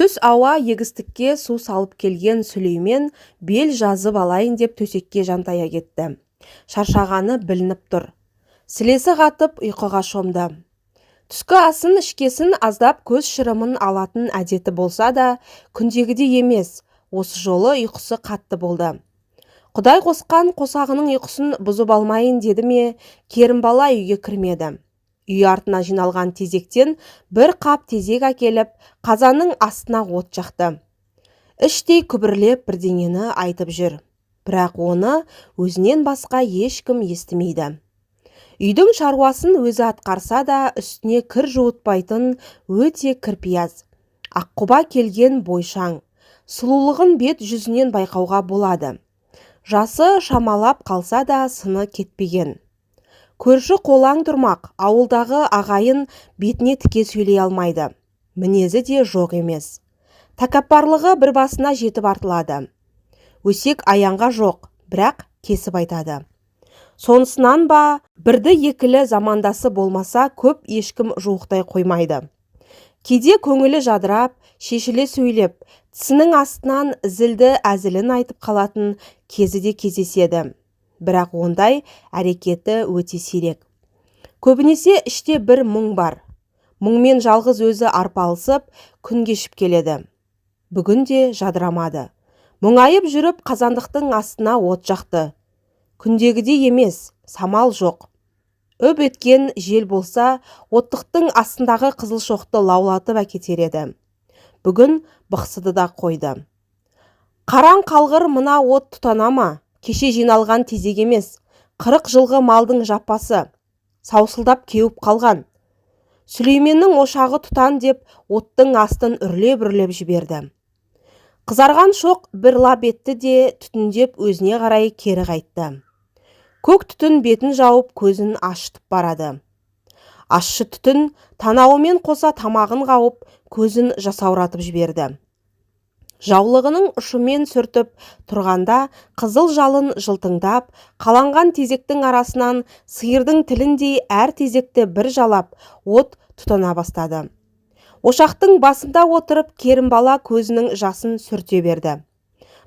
Түс ауа егістікке су салып келген Сүлеймен бел жазып алайын деп төсекке жантая кетті. Шаршағаны білініп тұр. Сілесі қатып ұйқыға шомды. Түскі асын ішкесін аздап көз шырымын алатын әдеті болса да, күндегідей емес, осы жолы ұйқысы қатты болды. Құдай қосқан қосағының ұйқысын бұзып алмайын деді ме, Керімбала үйге кірмеді. Үй артына жиналған тезектен бір қап тезек әкеліп, қазанның астына от жақты. Іштей күбірлеп бірдеңені айтып жүр. Бірақ оны өзінен басқа ешкім естімейді. Үйдің шаруасын өзі атқарса да, үстіне кір жуытпайтын өте кірпияз. Аққұба келген бойшаң. Сұлулығын бет жүзінен байқауға болады. Жасы шамалап қалса да сыны кетпеген. Көрші қолаң тұрмақ, ауылдағы ағайын бетіне тіке сөйлей алмайды. Мінезі де жоқ емес. Тәкаппарлығы бір басына жетіп артылады. Өсек аяңға жоқ, бірақ кесіп айтады. Сонысынан ба, бірді екілі замандасы болмаса көп ешкім жуықтай қоймайды. Кейде көңілі жадырап, шешіле сөйлеп, тісінің астынан зілді әзілін айтып қалатын кезі де кездеседі. Бірақ ондай әрекеті өте сирек. Көбінесе іште бір мұң бар. Мұңмен жалғыз өзі арпалысып, күн кешіп келеді. Бүгін де жадырамады. Мұңайып жүріп қазандықтың астына от жақты. Күндегідей емес, самал жоқ. Өп еткен жел болса, оттықтың астындағы қызыл шоқты лаулатып әкетер еді. Бүгін бықсыды да қойды. Қараң қалғыр мына от тұтана ма? Кеше жиналған тезек емес, 40 жылғы малдың жаппасы. Саусылдап кеуіп қалған. Сүлейменнің ошағы тұтан деп оттың астын үрлеп-үрлеп жіберді. Қызарған шоқ бір лап етті де түтіндеп өзіне қарай кері қайтты. Көк түтін бетін жауып көзін ашытып барады. Ащы түтін танауымен қоса тамағын қауып көзін жасауратып жіберді. Жаулығының ұшымен сүртіп тұрғанда қызыл жалын жылтыңдап, қаланған тезектің арасынан сиырдың тіліндей әр тезекті бір жалап, от тұтана бастады. Ошақтың басында отырып Керімбала көзінің жасын сүрте берді.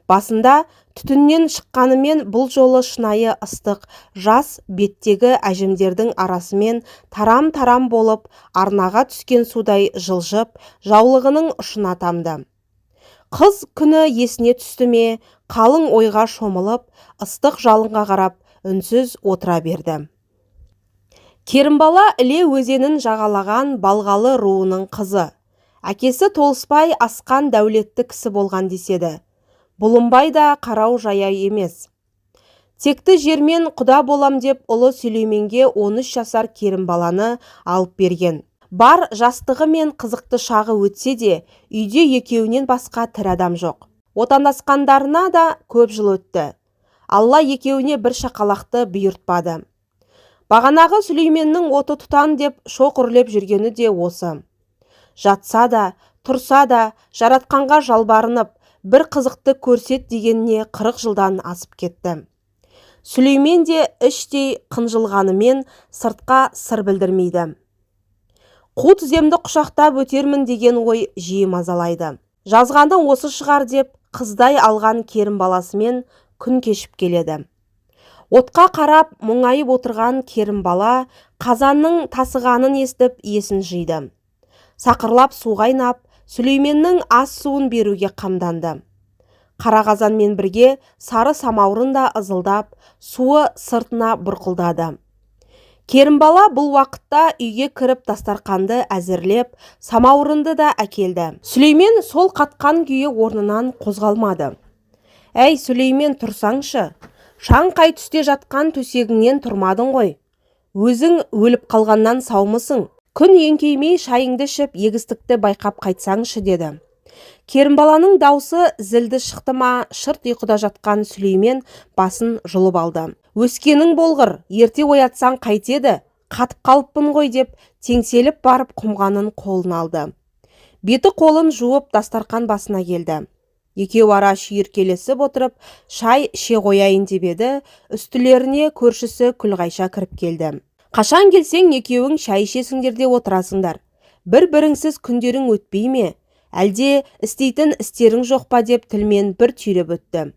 Басында түтіннен шыққанымен бұл жолы шынайы ыстық жас беттегі әжімдердің арасымен тарам-тарам болып, арнаға түскен судай жылжып, жаулығының ұшына тамды. Қыз күні есіне түсті ме, қалың ойға шомылып, ыстық жалынға қарап, үнсіз отыра берді. Керімбала Іле өзенін жағалаған Балғалы руының қызы. Әкесі толыспай асқан дәулетті кісі болған деседі. Бұлымбай да қарау жаяй емес. Текті жермен құда болам деп ұлы Сүлейменге 13 жасар Керімбаланы алып берген. Бар жастығы мен қызықты шағы өтсе де, үйде екеуінен басқа тірі адам жоқ. Отандасқандарына да көп жыл өтті. Алла екеуіне бір шақалақты бұйыртпады. Бағанағы Сүлейменнің оты тұтан деп шоқ үрлеп жүргені де осы. Жатса да, тұрса да, жаратқанға жалбарынып, бір қызықты көрсет дегеніне 40 жылдан асып кетті. Сүлеймен де іштей қынжылғанымен сыртқа сыр білдірмейді. Қу тіземді құшақтап өтермін деген ой жиі мазалайды. Жазғаны осы шығар деп қыздай алған Керімбаласымен күн кешіп келеді. Отқа қарап мұңайып отырған Керімбала қазанның тасығанын естіп есін жиды. Сақырлап су қайнап, Сүлейменнің ас суын беруге қамданды. Қара қазанмен бірге сары самаурын да ызылдап, суы сыртына бұрқылдады. Керімбала бұл уақытта үйге кіріп дастарқанды әзірлеп, самаурынды да әкелді. Сүлеймен сол қатқан күйі орнынан қозғалмады. «Әй, Сүлеймен, тұрсаңшы, шаңқай түсте жатқан төсегіңнен тұрмадың ғой. Өзің өліп қалғаннан саумысың? Күн еңкеймей шайыңды ішіп, егістікті байқап қайтсаңшы» деді. Керімбаланың даусы зілді шықты ма, шырт ұйқыда жатқан Сүлеймен басын жұлып алды. «Өскенің болғыр, ерте оятсаң қайтеді, қатып қалыппын ғой» деп теңселіп барып құмғанын қолын алды. Беті қолын жуып дастарқан басына келді. Екеу ара шүйіркелесіп отырып, шай іше қояйын деп еді, үстілеріне көршісі Күлғайша кіріп келді. «Қашан келсең екеуің шай ішесіңдер де отырасыңдар. Бір-біріңсіз күндерің өтпей ме? Әлде істейтін істерің жоқ па деп тілмен бір түйреп өтті.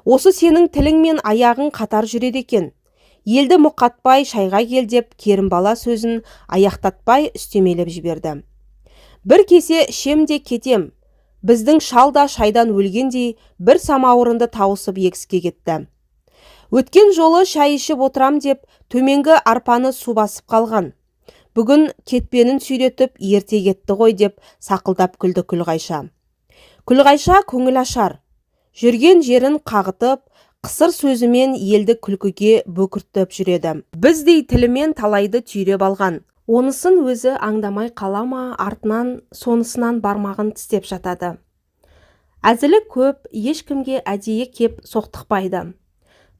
Осы сенің тілің мен аяғың қатар жүреді екен. Елді мұқатпай шайға кел деп Керімбала сөзін аяқтатпай үстемелеп жіберді. Бір кесе ішем де кетем. Біздің шал да шайдан өлгендей бір самауырынды тауысып екске кетті. Өткен жолы шай ішіп отырам деп төменгі арпаны су басып қалған. Бүгін кетпенін сүйретіп ерте кетті ғой деп сақылдап күлді Күлғайша. Күлғайша көңіл ашар. Жүрген жерін қағытып, қысыр сөзімен елді күлкіге бөкіртіп жүреді. Біздей тілімен талайды түйреп алған. Онысын өзі аңдамай қалама, артынан сонысынан бармағын тістеп жатады. Әзілі көп, ешкімге әдейі кеп соқтықпайды.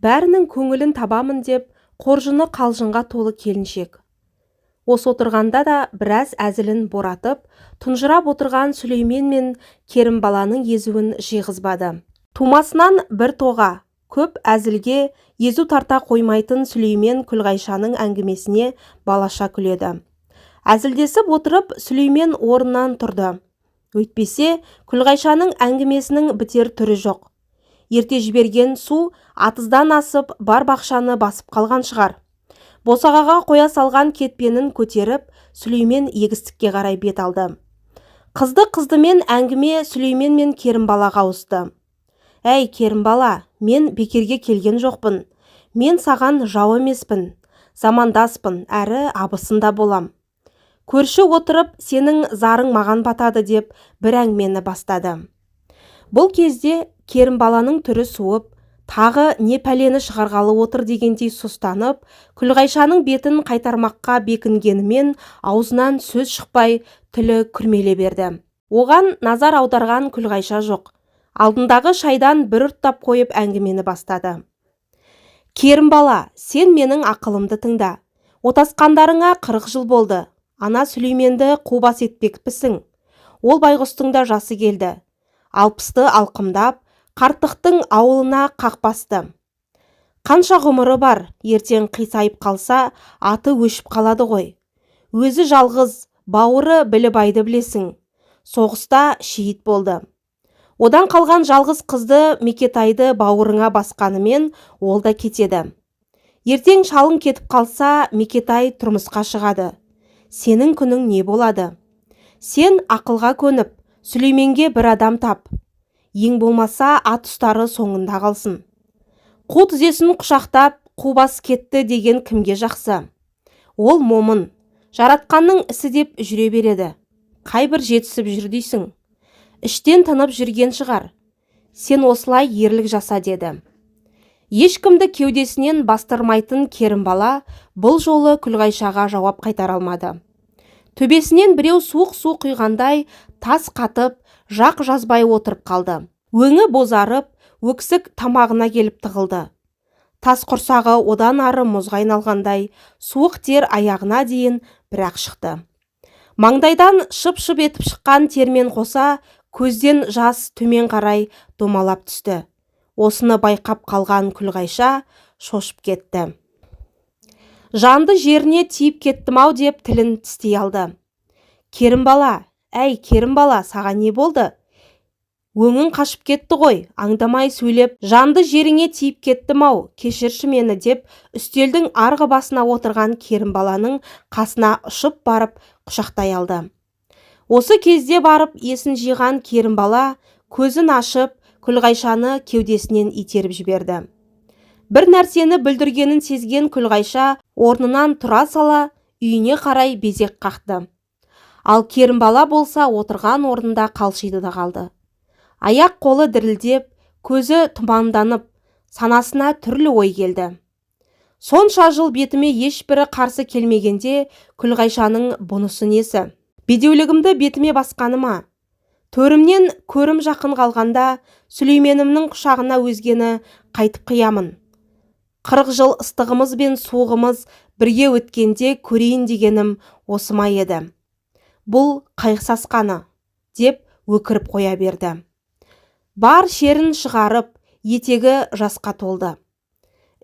Бәрінің көңілін табамын деп қоржыны қалжыңға толы келіншек. Осы отырғанда да біраз әзілін боратып, тұнжырап отырған Сүлеймен мен Керімбаланың езуін жиғызбады. Тумасынан бір тоға, көп әзілге езу тарта қоймайтын Сүлеймен Күлғайшаның әңгімесіне балаша күледі. Әзілдесіп отырып Сүлеймен орнынан тұрды. Өйтпесе, Күлғайшаның әңгімесінің бітер түрі жоқ. Ерте жіберген су атыздан асып бар бақшаны басып қалған шығар. Босағаға қоя салған кетпенін көтеріп, Сүлеймен егістікке қарай бет алды. Қызды-қыздымен әңгіме Сүлеймен мен Керімбалаға ауысты. Әй, Керімбала, мен бекерге келген жоқпын. Мен саған жау емеспін. Замандаспын, әрі абысында болам. Көрші отырып, сенің зарың маған батады деп бір әңгімені бастады. Бұл кезде Керімбаланың түрі суып, тағы не пәлені шығарғалы отыр дегендей сұстанып, Күлғайшаның бетін қайтармаққа бекінгенімен аузынан сөз шықпай, тілі күрмеле берді. Оған назар аударған Күлғайша жоқ. Алдындағы шайдан бір ұрттап қойып әңгімені бастады. Керімбала, сен менің ақылымды тыңда. Отасқандарыңа 40 жыл болды. Ана Сүлейменді қубас етпекпісің. Ол байғұстың да жасы келді. 60-ты алқымдап, қарттықтың ауылына қақпасты. Қанша ғұмыры бар, ертең қисайып қалса, аты өшіп қалады ғой. Өзі жалғыз, бауыры Білібайды білесің. Соғыста шейіт болды. Одан қалған жалғыз қызды Мекетайды бауырыңа басқанымен ол да кетеді. Ертең шалың кетіп қалса, Мекетай тұрмысқа шығады. Сенің күнің не болады? Сен ақылға көніп, Сүлейменге бір адам тап. Ең болмаса ат ұстары соңында қалсын. Қу тізесін құшақтап, қубас кетті деген кімге жақсы? Ол момын, жаратқанның ісі деп жүре береді. Қайбір жетісіп жүр дейсің. Іштен тынып жүрген шығар. Сен осылай ерлік жаса деді. Ешкімді кеудесінен бастырмайтын Керімбала бұл жолы Күлғайшаға жауап қайтара алмады. Төбесінен біреу суық-су құйғандай тас қатып, жақ жазбай отырып қалды. Өңі бозарып, өксік тамағына келіп тығылды. Тас құрсағы одан ары мұзға айналғандай, суық тер аяғына дейін бірақ шықты. Маңдайдан шып-шып етіп шыққан термен қоса, көзден жас төмен қарай домалап түсті. Осыны байқап қалған Күлғайша шошып кетті. Жанды жеріне тиіп кеттім-ау деп тілін тістей алды. Керімбала, әй Керімбала, саған не болды? Өңің қашып кетті ғой, аңдамай сөйлеп, жанды жеріңе тиіп кеттім-ау, кешірші мені деп үстелдің арғы басына отырған Керімбаланың қасына ұшып барып құшақтай алды. Осы кезде барып есін жиған Керімбала көзін ашып, Күлғайшаны кеудесінен итеріп жіберді. Бір нәрсені бүлдіргенін сезген Күлғайша орнынан тұра сала үйіне қарай безек қақты. Ал Керімбала болса отырған орнында қалшиды да қалды. Аяқ қолы дірілдеп, көзі тұманданып, санасына түрлі ой келді. Сонша жыл бетіме ешбірі қарсы келмегенде Күлғайшаның бұнысы несі? Бедеулігімді бетіме басқаны ма? Төрімнен көрім жақын қалғанда Сүлейменімнің құшағына өзгені қайтып қиямын. 40 жыл ыстығымыз бен суығымыз бірге өткенде көрейін дегенім осы ма еді. Бұл қайықсасқаны деп өкіріп қоя берді. Бар шерін шығарып, етегі жасқа толды.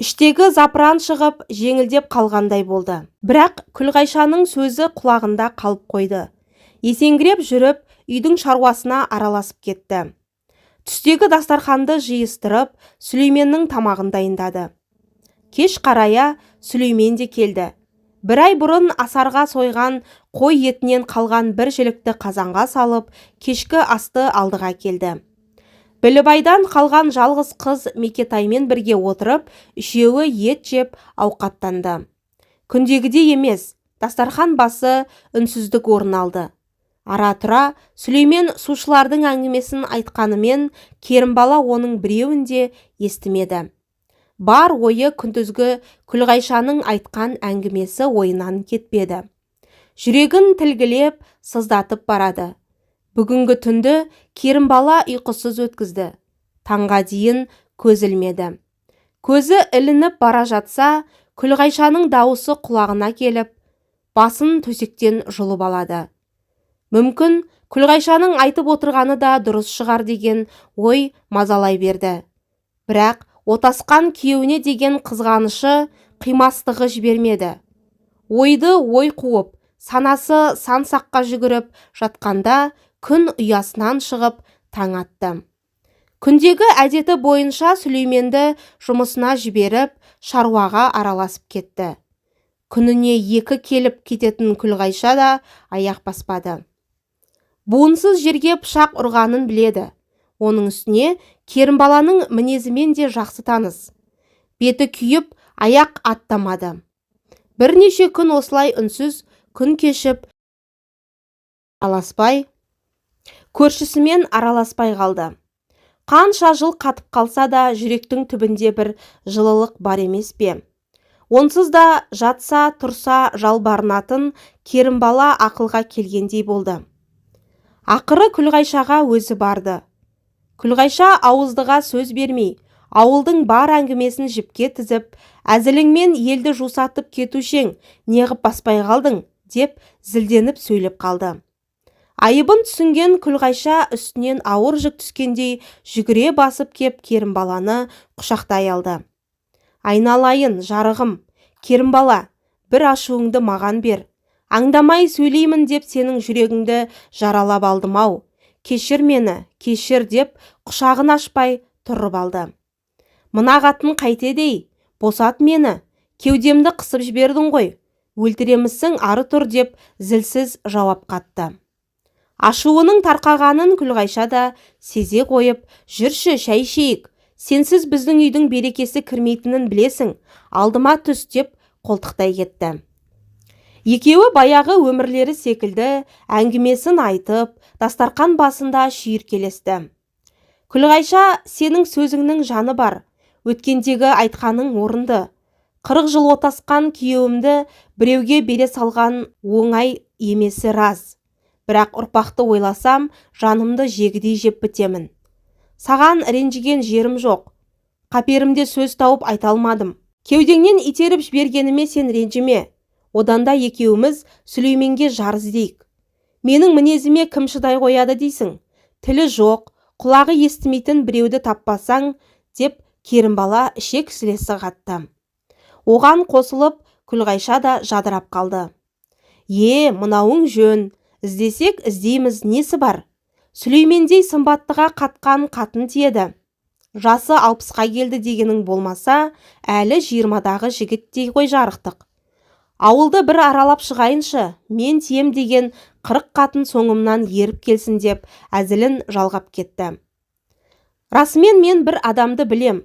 Іштегі запыран шығып, жеңілдеп қалғандай болды. Бірақ Күлғайшаның сөзі құлағында қалып қойды. Есеңгіреп жүріп, үйдің шаруасына араласып кетті. Түстегі дастарханды жиыстырып, Сүлейменнің тамағын дайындады. Кеш қарая Сүлеймен де келді. Бір ай бұрын асарға сойған қой етінен қалған бір жілікті қазанға салып, кешкі асты алдыға келді. Білібайдан қалған жалғыз қыз Мекетаймен бірге отырып, үшеуі ет жеп ауқаттанды. Күндегідей емес, дастархан басы үнсіздік орын алды. Ара-тұра Сүлеймен сушылардың әңгімесін айтқанымен, Керімбала оның біреуін де естімеді. Бар ойы күндізгі Күлғайшаның айтқан әңгімесі ойынан кетпеді. Жүрегін тілгілеп, сыздатып барады. Бүгінгі түнді Керімбала ұйқысыз өткізді. Таңға дейін көз ілмеді. Көзі ілініп бара жатса, Күлғайшаның дауысы құлағына келіп, басын төсектен жұлып алады. Мүмкін Күлғайшаның айтып отырғаны да дұрыс шығар деген ой мазалай берді. Бірақ отасқан күйеуіне деген қызғанышы, қимастығы жібермеді. Ойды ой қуып, санасы сан-саққа жүгіріп жатқанда күн ұясынан шығып таң атты. Күндегі әдеті бойынша Сүлейменді жұмысына жіберіп, шаруаға араласып кетті. Күніне 2 келіп кететін Күлғайша да аяқ баспады. Буынсыз жерге пышақ ұрғанын біледі. Оның үстіне Керімбаланың мінезімен де жақсы таныс. Беті күйіп, аяқ аттамады. Бірнеше күн осылай үнсіз күн кешіп, көршісімен араласпай қалды. Қанша жыл қатып қалса да, жүректің түбінде бір жылылық бар емес пе? Онсыз да жатса, тұрса жалбарынатын Керімбала ақылға келгендей болды. Ақыры Күлғайшаға өзі барды. Күлғайша ауыздыға сөз бермей, ауылдың бар әңгімесін жіпке тізіп, әзіліңмен елді жусатып кетушең, неғып баспай қалдың, деп зілденіп сөйлеп қалды. Айыбын түсінген Күлғайша үстінен ауыр жүк түскендей жүгіре басып кеп Керімбаланы құшақтай алды. Айналайын, жарығым, Керімбала, бір ашуыңды маған бер. Аңдамай сөйлеймін деп сенің жүрегіңді жаралап алдым-ау. Кешір мені, кешір деп құшағын ашпай тұрып алды. Мына қатын қайтеді, босат мені, кеудемді қысып жібердің ғой. Өлтіремісің, ары тұр деп зілсіз жауап қатты. Ашуының тарқағанын Күлғайша да сезе қойып, жүрші, шәй ішейік. Сенсіз біздің үйдің берекесі кірмейтінін білесің, алдыма түс деп қолтықтай кетті. Екеуі баяғы өмірлері секілді әңгімесін айтып, дастарқан басында шүйіркелесті. Күлғайша, сенің сөзіңнің жаны бар, өткендегі айтқаның орынды. 40 жыл отасқан күйеуімді біреуге бере салған оңай емесі рас. Бірақ ұрпақты ойласам, жанымды жегідей жеп бітемін. Саған ренжіген жерім жоқ. Қаперімде сөз тауып айта алмадым. Кеудеңнен итеріп жібергеніме сен ренжіме. Оданда екеуіміз Сүлейменге жар іздейік. Менің мінезіме кім шыдай қояды дейсің? Тілі жоқ, құлағы естімейтін біреуді таппасаң, деп Керімбала ішек сілесі қатты. Оған қосылып, Күлғайша да жадырап қалды. Мынауың жөн, іздесек іздейміз, несі бар? Сүлеймендей сымбаттыға қатқан қатын тиеді. Жасы 60-қа келді дегенің болмаса, әлі 20-дағы жігіттей ғой жарықтық. Ауылды бір аралап шығайыншы, мен тием деген 40 қатын соңымнан еріп келсін деп әзілін жалғап кетті. Расымен мен бір адамды білем.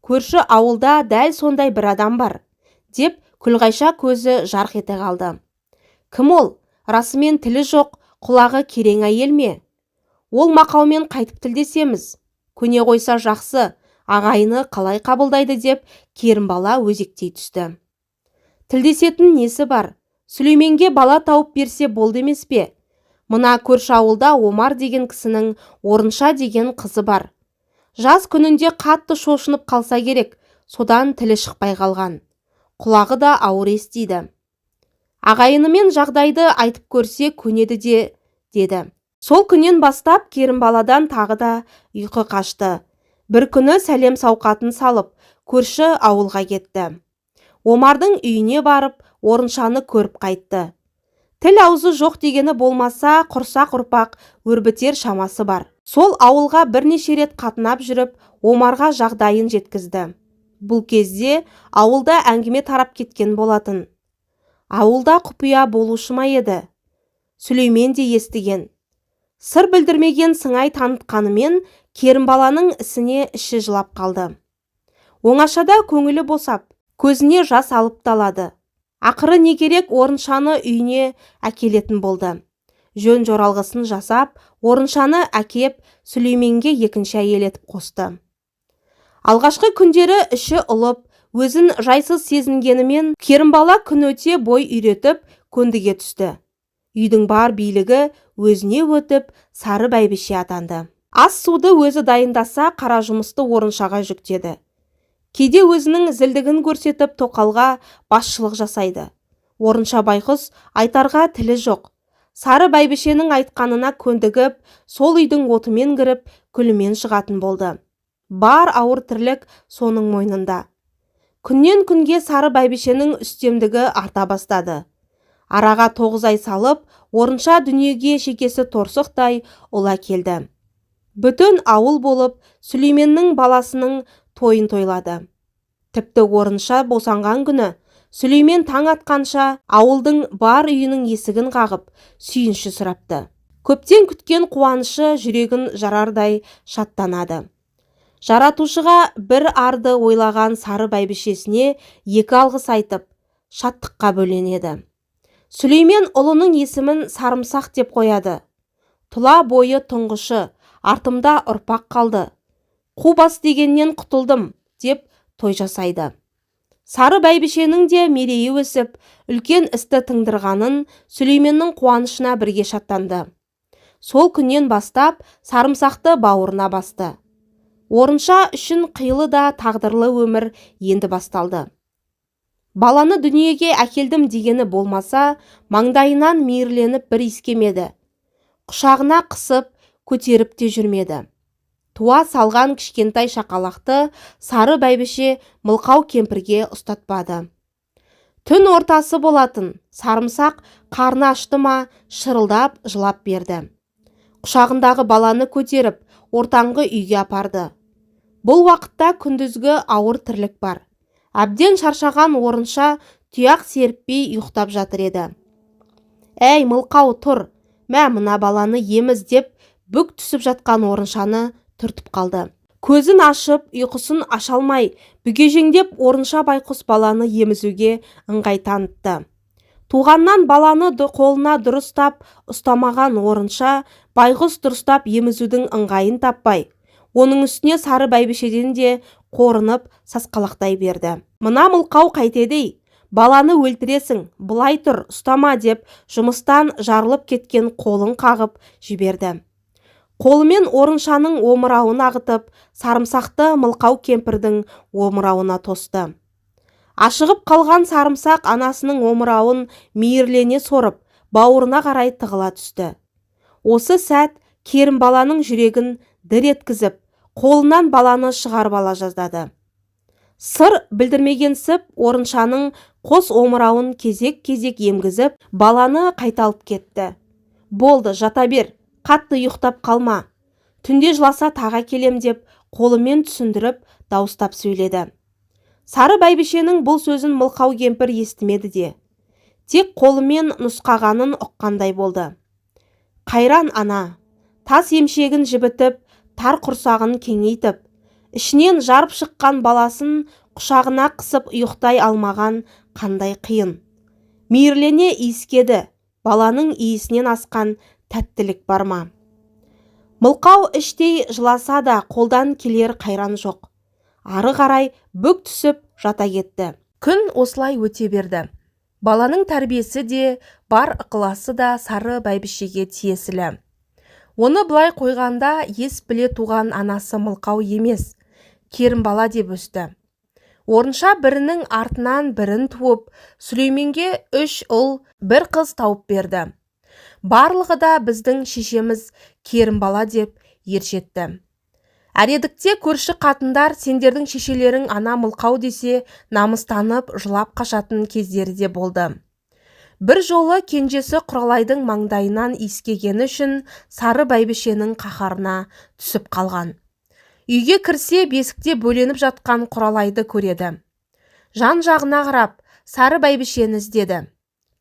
Көрші ауылда дәл сондай бір адам бар, деп Күлғайша көзі жарқ ете қалды. Кім ол? Расымен тілі жоқ, құлағы керең әйел ме? Ол мақаумен қайтып тілдесеміз. Көне қойса жақсы, ағайыны қалай қабылдайды деп Керімбала өзектей түсті. Тілдесетін несі бар? Сүлейменге бала тауып берсе болды емес пе? Мына көрші ауылда Омар деген кісінің Орынша деген қызы бар. Жас күнінде қатты шошынып қалса керек, содан тілі шықпай қалған. Құлағы да ауыр естиді. Ағайынымен жағдайды айтып көрсе көнеді де, деді. Сол күннен бастап Керімбаладан тағы да ұйқы қашты. Бір күні сәлем сауқатын салып, көрші ауылға кетті. Омардың үйіне барып, Орыншаны көріп қайтты. Тіл аузы жоқ дегені болмаса, құрсақ ұрпақ өрбітер шамасы бар. Сол ауылға бірнеше рет қатынап жүріп, Омарға жағдайын жеткізді. Бұл кезде ауылда әңгіме тарап кеткен болатын. Ауылда құпия болушы ма еді? Сүлеймен де естіген. Сыр білдірмеген сыңай танытқанымен Керімбаланың ісіне іші жылап қалды. Оңашада көңілі босап, көзіне жас алып талады. Ақыры не керек, Орыншаны үйіне әкелетін болды. Жөн жоралғысын жасап, Орыншаны әкеп Сүлейменге екінші әйел етіп қосты. Алғашқы күндері іші ұлып, өзін жайсыз сезінгенімен Керімбала күн өте бой үйретіп көндіге түсті. Үйдің бар билігі өзіне өтіп, Сары бәйбіше атанды. Ас суды өзі дайындаса, қара жұмысты Орыншаға жүктеді. Кейде өзінің зілдігін көрсетіп Тоқалға басшылық жасайды. Орынша байқұс айтарға тілі жоқ. Сары бәйбішенің айтқанына көндігіп, сол үйдің отымен кіріп, күлімен шығатын болды. Бар ауыр тірлік соның мойнында. Күннен күнге Сары бәйбішенің үстемдігі арта бастады. Араға 9 ай салып, Орынша дүниеге шекесі торсықтай ұл әкелді. Бүтін ауыл болып, Сүлейменнің баласының тойын тойлады. Тіпті Орынша босанған күні, Сүлеймен таң атқанша ауылдың бар үйінің есігін қағып, сүйінші сұрапты. Көптен күткен қуанышы жүрегін жарардай шаттанады. Жаратушыға бір арды ойлаған Сары бәйбішесіне 2 алғыс айтып, шаттыққа бөленеді. Сүлеймен ұлының есімін Сарымсақ деп қояды. Тұла бойы тұңғышы, артымда ұрпақ қалды. Қу бас дегеннен құтылдым деп той жасайды. Сары бәйбішенің де мерейі өсіп, үлкен істі тыңдырғанын Сүлейменнің қуанышына бірге шаттанды. Сол күннен бастап Сарымсақты бауырына басты. Орынша үшін қилы да тағдырлы өмір енді басталды. Баланы дүниеге әкелдім дегені болмаса, маңдайынан мейірленіп бір иіскемеді. Құшағына қысып, көтеріп те жүрмеді. Туа салған кішкентай шақалақты Сары бәйбіше Мылқау кемпірге ұстатпады. Түн ортасы болатын, Сарымсақ қарны ашты ма, шырылдап жылап берді. Құшағындағы баланы көтеріп, ортаңғы үйге апарды. Бұл уақытта күндізгі ауыр тірлік бар. Әбден шаршаған Орынша тұяқ серіппей ұйықтап жатыр еді. «Әй, Мылқау, тұр! Мә, мына баланы еміз!» деп бүк түсіп жатқан Орыншаны түртіп қалды. Көзін ашып, ұйқысын аша алмай, бүгежеңдеп Орынша байқұс баланы емізуге ыңғай танытты. Туғаннан баланы қолына дұрыстап ұстамаған Орынша байғұс дұрыстап емізудің ыңғайын таппай, оның үстіне Сары бәйбішеден де қорынып сасқалақтай берді. «Мына Мылқау қайтеді? Баланы өлтіресің, бұлай тұр, ұстама!» деп жұмыстан жарылып кеткен қолын қағып жіберді. Қолымен Орыншаның омырауын ағытып, Сарымсақты Мылқау кемпірдің омырауына тосты. Ашығып қалған Сарымсақ анасының омырауын мейірлене сорып, бауырына қарай тығыла түсті. Осы сәт Керімбаланың жүрегін дір еткізіп, қолынан баланы шығарып ала жаздады. Сыр білдірмегенсіп Орыншаның қос омырауын кезек-кезек емгізіп, баланы қайталып кетті. «Болды, жата бер, қатты ұйықтап қалма. Түнде жыласа таға келем» деп қолымен түсіндіріп, дауыстап сөйледі. Сары бәйбішенің бұл сөзін Мылқау кемпір естімеді де. Тек қолымен нұсқағанын ұққандай болды. Қайран ана, тас емшегін жібітіп, тар құрсағын кеңейтіп, ішінен жарып шыққан баласын құшағына қысып ұйықтай алмаған қандай қиын. Мейірлене иіскеді, баланың иісінен асқан тәттілік бар ма? Мылқау іштей жыласа да қолдан келер қайран жоқ. Ары қарай бүк түсіп жата кетті. Күн осылай өте берді. Баланың тәрбиесі де, бар ықыласы да Сары бәйбішеге тиесілі. Оны былай қойғанда ес біле туған анасы Мылқау емес, Керімбала деп өсті. Орынша бірінің артынан бірін туып, Сүлейменге 3 ұл, 1 қыз тауып берді. Барлығы да біздің шешеміз Керімбала деп ержетті. Әредікте көрші қатындар сендердің шешелерің ана Мылқау десе, намыстанып жылап қашатын кездері де болды. Бір жолы кенжесі Құралайдың маңдайынан иіскегені үшін Сары бәйбішенің қаһарына түсіп қалған. Үйге кірсе бесікте бөленіп жатқан Құралайды көреді. Жан-жағына қарап Сары бәйбішені іздеді.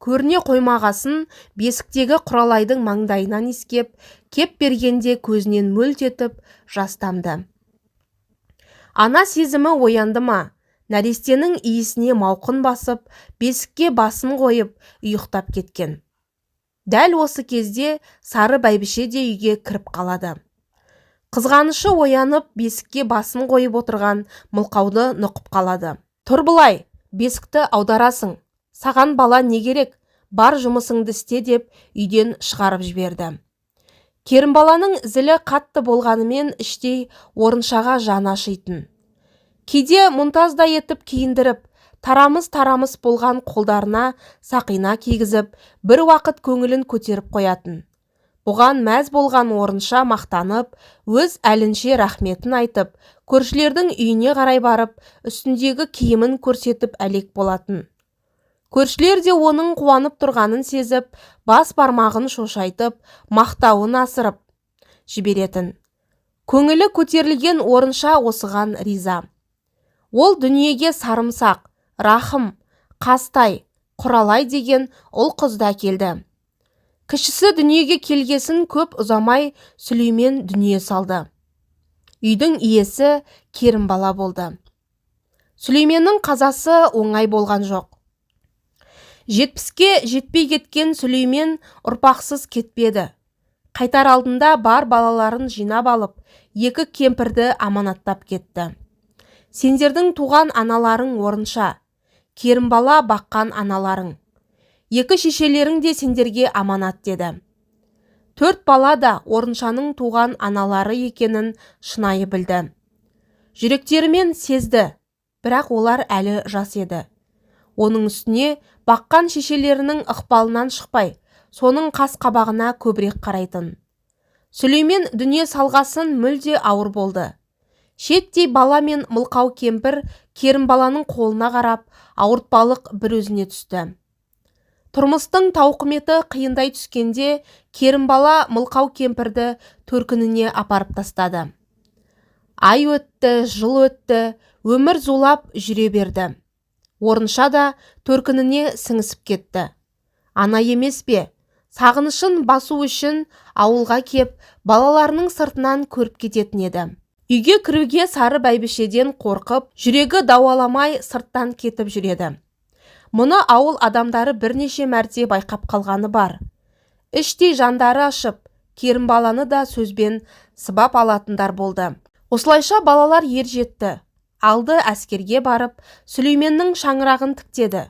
Көріне қоймағасын бесіктегі Құралайдың маңдайынан иіскеп, кеп бергенде көзінен мөлт етіп жас тамды. Ана сезімі оянды ма? Нәрестенің иісіне мауқын басып, бесікке басын қойып, ұйықтап кеткен. Дәл осы кезде Сары бәйбіше де үйге кіріп қалады. Қызғанышы оянып, бесікке басын қойып отырған мылқауды нұқып қалады. Тұр былай, бесікті аударасың. Саған бала не керек? Бар жұмысыңды істе деп үйден шығарып жіберді. Керімбаланың зілі қатты болғанымен іштей орыншаға жаны ашитын. Кейде мұнтаздай етіп киіндіріп, тарамыс болған қолдарына сақина кигізіп, бір уақыт көңілін көтеріп қоятын. Бұған мәз болған орынша мақтанып, өз әлінше рахметін айтып, көршілердің үйіне қарай барып, үстіндегі киімін көрсетіп әлек болатын. Көршілер де оның қуанып тұрғанын сезіп, бас бармағын шошайтып, мақтауын асырып жіберетін. Көңілі көтерілген орынша осыған риза. Ол дүниеге Сарымсақ, Рахым, Қазтай, Құралай деген ұл қызды әкелді. Кішісі дүниеге келгесін көп ұзамай Сүлеймен дүние салды. Үйдің иесі Керімбала болды. Сүлейменнің қазасы оңай болған жоқ. 70-ке жетпей кеткен Сүлеймен ұрпақсыз кетпеді. Қайтар алдында бар балаларын жинап алып, 2 кемпірді аманаттап кетті. Сендердің туған аналарың орынша, Керімбала баққан аналарың. 2 шешелерің де сендерге аманат деді. 4 бала да орыншаның туған аналары екенін шынайы білді. Жүректерімен сезді, бірақ олар әлі жас еді. Оның үстіне баққан шешелерінің ықпалынан шықпай, соның қас-қабағына көбірек қарайтын. Сүлеймен дүние салғасын мүлде ауыр болды. Шеттей бала мен мылқау кемпір Керімбаланың қолына қарап, ауыртпалық бір өзіне түсті. Тұрмыстың тауқыметі қиындай түскенде, Керімбала мылқау кемпірді төркініне апарып тастады. Ай өтті, жыл өтті, өмір зулап жүре берді. Орынша да төркініне сіңісіп кетті. Ана емес пе? Сағынышын басу үшін ауылға кеп, балаларының сыртынан көріп кететін еді. Үйге кіруге Сары бәйбішеден қорқып, жүрегі дауаламай сырттан кетіп жүреді. Мұны ауыл адамдары бірнеше мәрте байқап қалғаны бар. Іштей жандары ашып, Керімбаланы да сөзбен сыбап алатындар болды. Осылайша балалар ер жетті. Алды әскерге барып, Сүлейменнің шаңырағын тіктеді.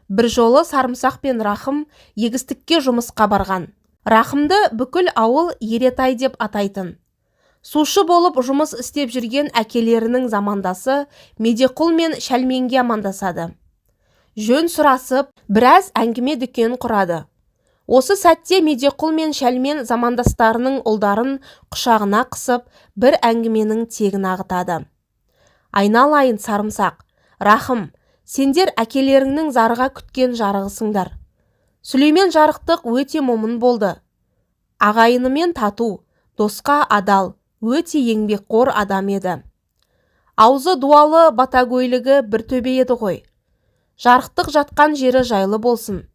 Бір жолы Сарымсақ пен Рахым егістікке жұмысқа барған. Рахымды бүкіл ауыл Еретай деп атайтын. Сушы болып жұмыс істеп жүрген әкелерінің замандасы Медеқұл мен Шәлменге амандасады. Жөн сұрасып, біраз әңгіме дүкен құрады. Осы сәтте Медеқұл мен Шәлмен замандастарының ұлдарын құшағына қысып, бір әңгіменің тегін ағытады. Айналайын Сарымсақ, Рахым, сендер әкелеріңнің зарыға күткен жарығысыңдар. Сүлеймен жарықтық өте момын болды. Ағайынымен тату, досқа адал, өте еңбекқор адам еді. Аузы дуалы батагөйлігі бір төбе еді ғой. Жарықтық жатқан жері жайлы болсын.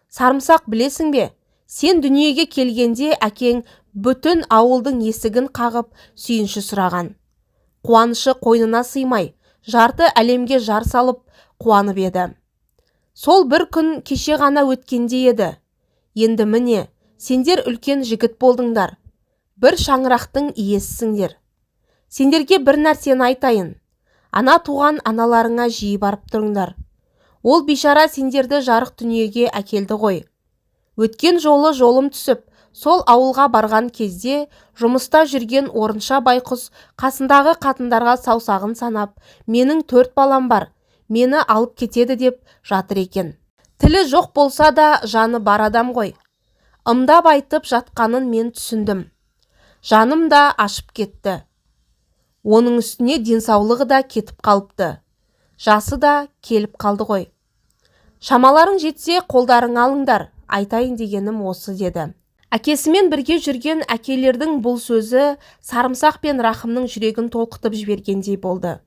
Сарымсақ, білесің бе, сен дүниеге келгенде әкең бүтін ауылдың есігін қағып сүйінші сұраған. Қуанышы қойнына сыймай, жарты әлемге жар салып қуанып еді. Сол бір күн кеше ғана өткенде еді. Енді міне, сендер үлкен жігіт болдыңдар. Бір шаңырақтың иесісіңдер. Сендерге бір нәрсені айтайын. Ана туған аналарыңа жиі барып тұрыңдар. Ол бейшара сендерді жарық дүниеге әкелді ғой. Өткен жолы жолым түсіп, сол ауылға барған кезде жұмыста жүрген орынша байқұс қасындағы қатындарға саусағын санап, менің 4 балам бар, мені алып кетеді деп жатыр екен. Тілі жоқ болса да жаны бар адам ғой. Ымдап айтып жатқанын мен түсіндім. Жаным да ашып кетті. Оның үстіне денсаулығы да кетіп қалыпты. Жасы да келіп қалды ғой. Шамаларың жетсе қолдарың алыңдар, айтайын дегенім осы деді. Әкесімен бірге жүрген әкелердің бұл сөзі Сарымсақ пен Рахымның жүрегін толқытып жібергендей болды.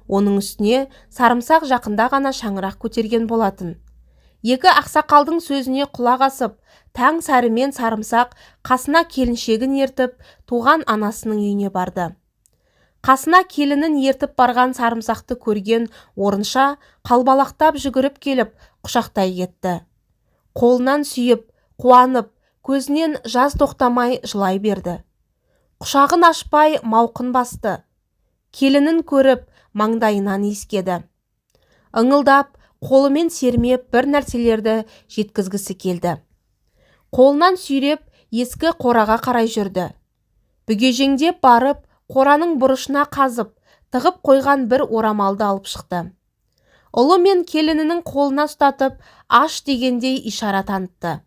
Оның үстіне Сарымсақ жақында ғана шаңырақ көтерген болатын. Екі ақсақалдың сөзіне құлақ асып, таң сәрімен Сарымсақ қасына келіншегін ертіп, туған анасының үйіне барды. Қасына келінін ертіп барған Сарымсақты көрген орынша қалбалақтап жүгіріп келіп құшақтай кетті. Қолынан сүйіп, қуанып, көзінен жас тоқтамай жылай берді. Құшағын ашпай мауқын басты. Келінін көріп, маңдайынан иіскеді. Ыңылдап, қолымен сермеп бір нәрселерді жеткізгісі келді. Қолынан сүйреп, ескі қораға қарай жүрді. Бүгежеңдеп барып, қораның бұрышына қазып, тығып қойған бір орамалды алып шықты. Ұлы мен келінінің қолына ұстатып, аш дегендей ишара танытты.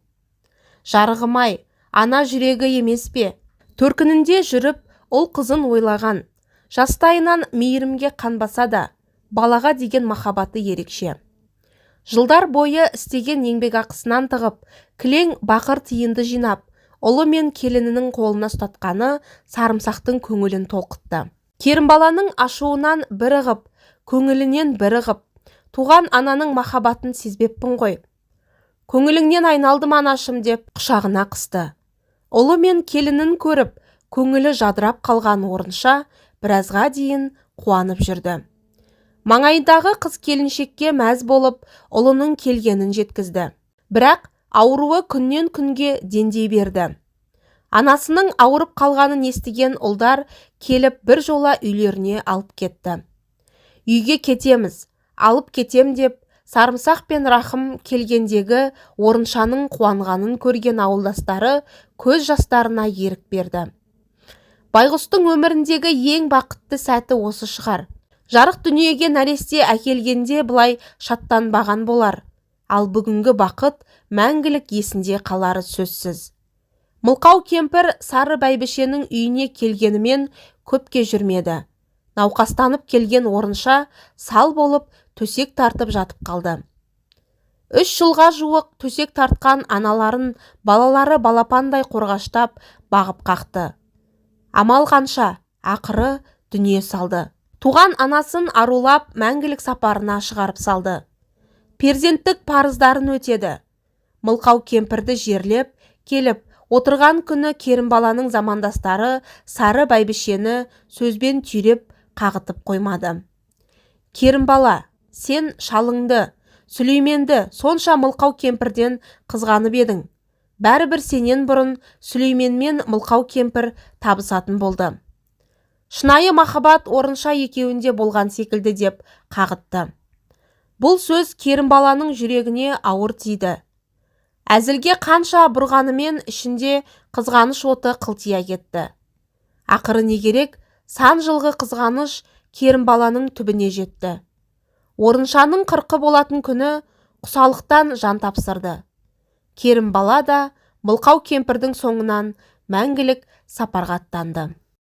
Жарығым-ай, ана жүрегі емес пе? Төркінінде жүріп, ұл қызын ойлаған, жастайынан мейірімге қанбаса да, балаға деген махаббаты ерекше. Жылдар бойы істеген еңбек ақысынан тығып, кілең бақыр тиынды жинап, ұлы мен келінінің қолына ұстатқаны Сарымсақтың көңілін толқытты. Керімбаланың ашуынан бір ығып, көңілінен бір ығып, туған ананың махаббатын сезбеппін ғой. Көңіліңнен айналдым анашым деп құшағына қысты. Ұлы мен келінін көріп, көңілі жадырап қалған орынша біразға дейін қуанып жүрді. Маңайдағы қыз келіншекке мәз болып, ұлының келгенін жеткізді. Бірақ ауруы күннен күнге дендей берді. Анасының ауырып қалғанын естіген ұлдар келіп бір жола үйлеріне алып кетті. Үйге кетеміз, алып кетем деп, Сарымсақ пен Рахым келгендегі орыншаның қуанғанын көрген ауылдастары көз жастарына ерік берді. Байғұстың өміріндегі ең бақытты сәті осы шығар. Жарық дүниеге нәресте әкелгенде бұлай шаттанбаған болар. Ал бүгінгі бақыт мәңгілік есінде қалары сөзсіз. Мылқау кемпір Сары бәйбішенің үйіне келгенімен көпке жүрмеді. Науқастанып келген орынша сал болып төсек тартып жатып қалды. 3 жылға жуық төсек тартқан аналарын балалары балапандай қорғаштап бағып қақты. Амал қанша, ақыры дүние салды. Туған анасын арулап мәңгілік сапарына шығарып салды. Перзенттік парыздарын өтеді. Мылқау кемпірді жерлеп келіп отырған күні Керімбаланың замандастары Сары бәйбішені сөзбен түйреп қағытып қоймады. Керімбала, сен шалыңды, Сүлейменді сонша Мылқау кемпірден қызғанып едің. Бәрібір сенен бұрын Сүлеймен мен Мылқау кемпір табысатын болды. Шынайы махаббат орынша екеуінде болған секілді деп қағытты. Бұл сөз Керімбаланың жүрегіне ауыр тиді. Әзілге қанша бұрғанымен ішінде қызғаныш оты қылтия кетті. Ақыры не керек, сан жылғы қызғаныш Керімбаланың түбіне жетті. Орыншаның 40 болатын күні құсалықтан жан тапсырды. Керімбала да Мылқау кемпірдің соңынан мәңгілік сапарға аттанды.